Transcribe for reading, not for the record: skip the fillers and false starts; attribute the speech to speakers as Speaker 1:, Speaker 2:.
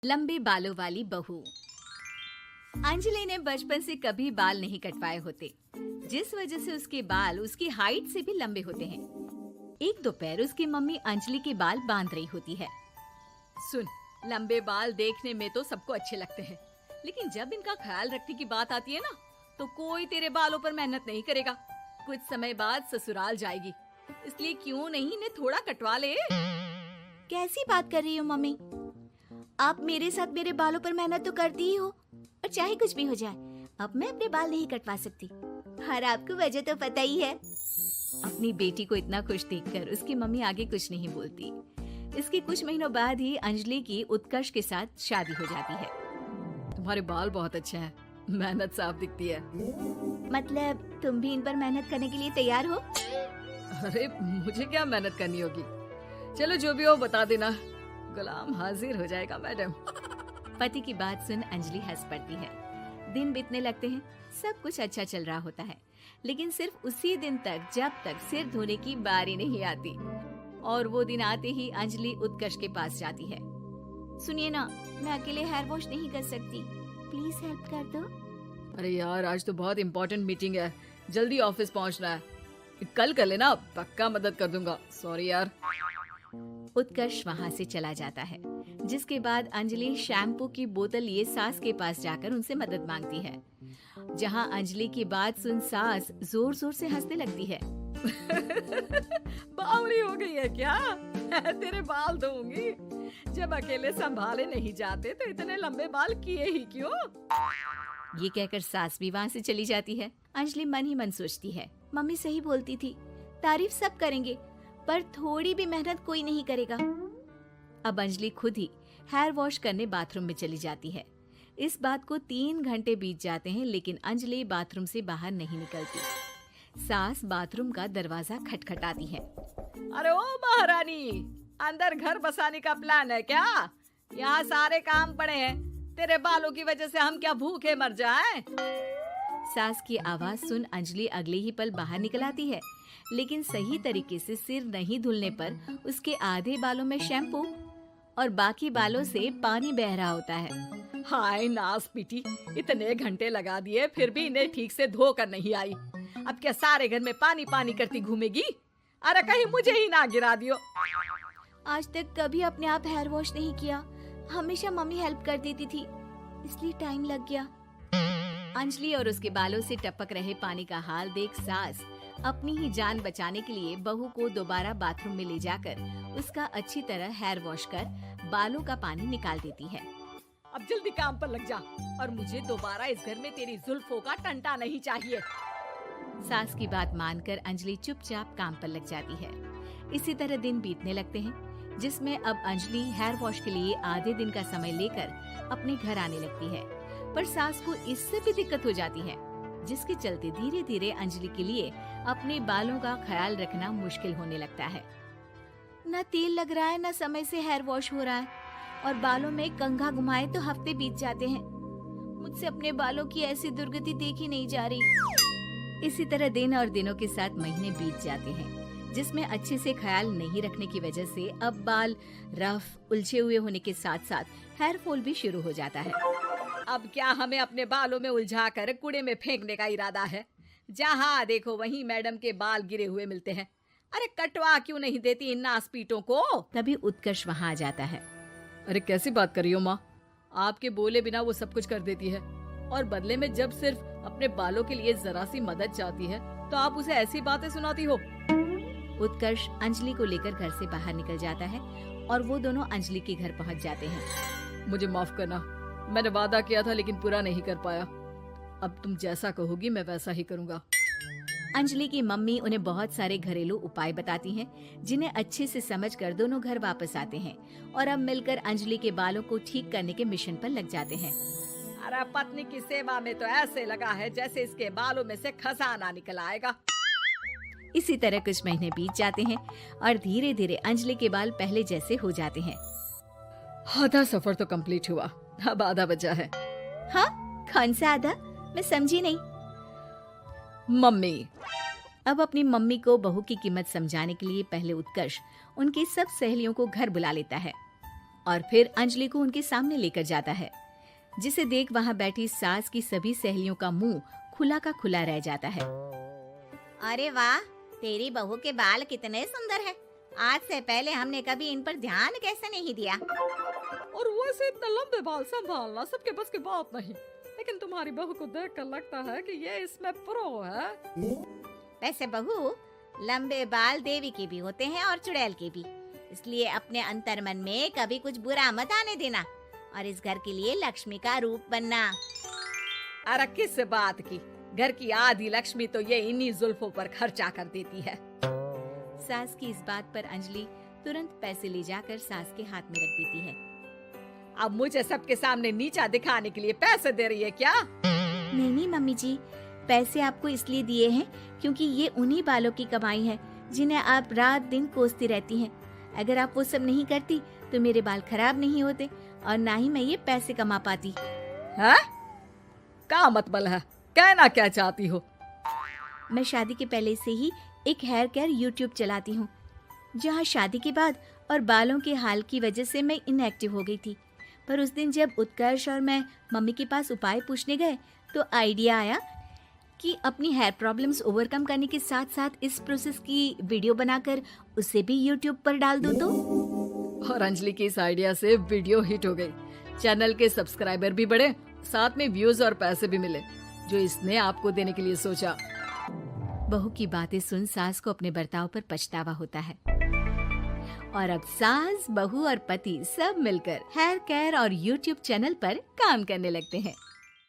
Speaker 1: लंबे बालों वाली बहू। अंजलि ने बचपन से कभी बाल नहीं कटवाए होते, जिस वजह से उसके बाल उसकी हाइट से भी लंबे होते हैं। एक दोपहर उसकी मम्मी अंजलि के बाल बांध रही होती है। सुन, लंबे बाल देखने में तो सबको अच्छे लगते हैं, लेकिन जब इनका ख्याल रखने की बात आती है ना, तो कोई तेरे बालों पर मेहनत नहीं करेगा। कुछ समय बाद ससुराल जाएगी, इसलिए क्यों नहीं इन्हें थोड़ा कटवा ले।
Speaker 2: कैसी बात कर रही हो मम्मी? आप मेरे साथ मेरे बालों पर मेहनत तो करती ही हो, और चाहे कुछ भी हो जाए, अब मैं अपने बाल नहीं कटवा सकती। और आपको वजह तो पता ही है।
Speaker 1: अपनी बेटी को इतना खुश देखकर उसकी मम्मी आगे कुछ नहीं बोलती। इसके कुछ महीनों बाद ही अंजलि की उत्कर्ष के साथ शादी हो जाती है। तुम्हारे बाल बहुत अच्छे हैं, मेहनत साफ दिखती है।
Speaker 2: मतलब तुम भी इन पर मेहनत करने के लिए तैयार हो?
Speaker 1: अरे मुझे क्या मेहनत करनी होगी, चलो जो भी हो बता देना, गुलाम हाजिर हो जाएगा मैडम। पति की बात सुन अंजलि हंस पड़ती है। दिन बीतने लगते हैं, सब कुछ अच्छा चल रहा होता है, लेकिन सिर्फ उसी दिन तक जब तक सिर धोने की बारी नहीं आती। और वो दिन आते ही अंजलि उत्कर्ष के पास जाती है।
Speaker 2: सुनिए ना, मैं अकेले हेयर वॉश नहीं कर सकती, प्लीज हेल्प कर दो।
Speaker 1: अरे यार, आज तो बहुत इम्पोर्टेंट मीटिंग है, जल्दी ऑफिस पहुंचना है, कल कर लेना, पक्का मदद कर दूंगा। सॉरी यार। उत्कर्ष वहाँ से चला जाता है, जिसके बाद अंजलि शैम्पू की बोतल लिए सास के पास जाकर उनसे मदद मांगती है। जहाँ अंजलि की बात सुन सास जोर जोर से हंसने लगती है। बावली हो गई है क्या? तेरे बाल धोऊंगी, जब अकेले संभाले नहीं जाते तो इतने लंबे बाल किए ही क्यों? ये कहकर सास भी वहाँ से चली जाती है।
Speaker 2: अंजलि मन ही मन सोचती है, मम्मी सही बोलती थी, तारीफ सब करेंगे, पर थोड़ी भी मेहनत कोई नहीं करेगा।
Speaker 1: अब अंजलि खुद ही हेयर वॉश करने बाथरूम में चली जाती है। इस बात को 3 घंटे बीत जाते हैं, लेकिन अंजलि बाथरूम से बाहर नहीं निकलती। सास बाथरूम का दरवाजा खटखटाती है। अरे ओ महारानी, अंदर घर बसाने का प्लान है क्या? यहाँ सारे काम पड़े हैं, तेरे बालों की वजह से हम क्या भूखे मर जाएं? सास की आवाज सुन अंजलि अगले ही पल बाहर निकल आती है, लेकिन सही तरीके से सिर नहीं धुलने पर उसके आधे बालों में शैम्पू और बाकी बालों से पानी बह रहा होता है। हाय नास पीटी, इतने घंटे लगा दिए फिर भी इन्हें ठीक से धो कर नहीं आई। अब क्या सारे घर में पानी पानी करती घूमेगी? अरे कहीं मुझे ही ना गिरा दियो।
Speaker 2: आज तक कभी अपने आप हेयर वॉश नहीं किया, हमेशा मम्मी हेल्प कर देती थी, इसलिए टाइम लग गया।
Speaker 1: अंजलि और उसके बालों से टपक रहे पानी का हाल देख सास अपनी ही जान बचाने के लिए बहू को दोबारा बाथरूम में ले जाकर उसका अच्छी तरह हेयर वॉश कर बालों का पानी निकाल देती है। अब जल्दी काम पर लग जा, और मुझे दोबारा इस घर में तेरी जुल्फों का टंटा नहीं चाहिए। सास की बात मानकर अंजलि चुपचाप काम पर लग जाती है। इसी तरह दिन बीतने लगते हैं, जिसमें अब अंजलि हेयर वॉश के लिए आधे दिन का समय लेकर अपने घर आने लगती है। पर सास को इससे भी दिक्कत हो जाती है, जिसके चलते धीरे धीरे अंजलि के लिए अपने बालों का ख्याल रखना मुश्किल होने लगता है।
Speaker 2: न तेल लग रहा है, न समय से हेयर वॉश हो रहा है, और बालों में कंघा घुमाए तो हफ्ते बीत जाते हैं। मुझसे अपने बालों की ऐसी दुर्गति देखी नहीं जा रही।
Speaker 1: इसी तरह दिन और दिनों के साथ महीने बीत जाते हैं, जिसमें अच्छे से ख्याल नहीं रखने की वजह से अब बाल रफ उलझे हुए होने के साथ साथ हेयर फॉल भी शुरू हो जाता है। अब क्या हमें अपने बालों में उलझाकर कूड़े में फेंकने का इरादा है? जहाँ देखो वहीं मैडम के बाल गिरे हुए मिलते हैं। अरे कटवा क्यों नहीं देती इन नासपीटों को? तभी उत्कर्ष वहाँ आ जाता है। अरे कैसी बात कर रही हो माँ, आपके बोले बिना वो सब कुछ कर देती है, और बदले में जब सिर्फ अपने बालों के लिए जरा सी मदद चाहती है तो आप उसे ऐसी बातें सुनाती हो। उत्कर्ष अंजलि को लेकर घर से बाहर निकल जाता है, और वो दोनों अंजलि के घर पहुँच जाते हैं। मुझे माफ करना, मैंने वादा किया था लेकिन पूरा नहीं कर पाया। अब तुम जैसा कहोगी मैं वैसा ही करूँगा। अंजलि की मम्मी उन्हें बहुत सारे घरेलू उपाय बताती हैं, जिन्हें अच्छे से समझकर दोनों घर वापस आते हैं और अब मिलकर अंजलि के बालों को ठीक करने के मिशन पर लग जाते हैं। अरे पत्नी की सेवा में तो ऐसे लगा है जैसे इसके बालों में से खजाना निकल आएगा। इसी तरह कुछ महीने बीत जाते हैं और धीरे धीरे अंजलि के बाल पहले जैसे हो जाते हैं। आधा सफर तो कंप्लीट हुआ, अब आधा बचा है।
Speaker 2: हाँ, कौन सा आधा? मैं समझी नहीं।
Speaker 1: मम्मी। अब अपनी मम्मी को बहू की कीमत समझाने के लिए पहले उत्कर्ष उनकी सब सहेलियों को घर बुला लेता है। और फिर अंजलि को उनके सामने लेकर जाता है, जिसे देख वहाँ बैठी सास की सभी सहेलियों का मुंह खुला का खुला रह जाता है।
Speaker 2: अरे वाह, तेरी बहू के बाल कितने सुंदर हैं। आज से पहले हमने कभी इन पर ध्यान कैसे नहीं दिया।
Speaker 3: और वैसे इतने लंबे बाल संभालना सबके बस की बात नहीं, लेकिन तुम्हारी बहू को देखकर लगता है कि ये इसमें प्रो है।
Speaker 2: वैसे बहू, लंबे बाल देवी के भी होते हैं और चुड़ैल के भी, इसलिए अपने अंतर्मन में कभी कुछ बुरा मत आने देना और इस घर के लिए लक्ष्मी का रूप बनना।
Speaker 3: अरे किस बात की, घर की आधी लक्ष्मी तो ये इन्हीं जुल्फों पर खर्चा कर देती है।
Speaker 1: सास की इस बात पर अंजलि तुरंत पैसे ले जाकर सास के हाथ में रख देती है।
Speaker 3: अब मुझे सबके सामने नीचा दिखाने के लिए पैसे दे रही है क्या?
Speaker 2: नहीं नहीं मम्मी जी, पैसे आपको इसलिए दिए हैं क्योंकि ये उन्हीं बालों की कमाई है जिन्हें आप रात दिन कोसती रहती हैं। अगर आप वो सब नहीं करती तो मेरे बाल खराब नहीं होते और ना ही मैं ये पैसे कमा पाती।
Speaker 3: है? क्या मतलब है? कहना क्या चाहती हो?
Speaker 2: मैं शादी के पहले से ही एक हेयर केयर यूट्यूब चलाती हूँ, जहाँ शादी के बाद और बालों के हाल की वजह से मैं इनएक्टिव हो गई थी। पर उस दिन जब उत्कर्ष और मैं मम्मी के पास उपाय पूछने गए तो आइडिया आया कि अपनी हेयर प्रॉब्लम्स ओवरकम करने के साथ साथ इस प्रोसेस की वीडियो बनाकर उसे भी यूट्यूब पर डाल दूँ तो।
Speaker 3: और अंजलि की इस आइडिया से वीडियो हिट हो गई, चैनल के सब्सक्राइबर भी बढ़े, साथ में व्यूज और पैसे भी मिले जो इसने आपको देने के लिए सोचा।
Speaker 1: बहू की बातें सुन सास को अपने बर्ताव पर पछतावा होता है और अब सास, बहू और पति सब मिलकर हेयर केयर और यूट्यूब चैनल पर काम करने लगते हैं।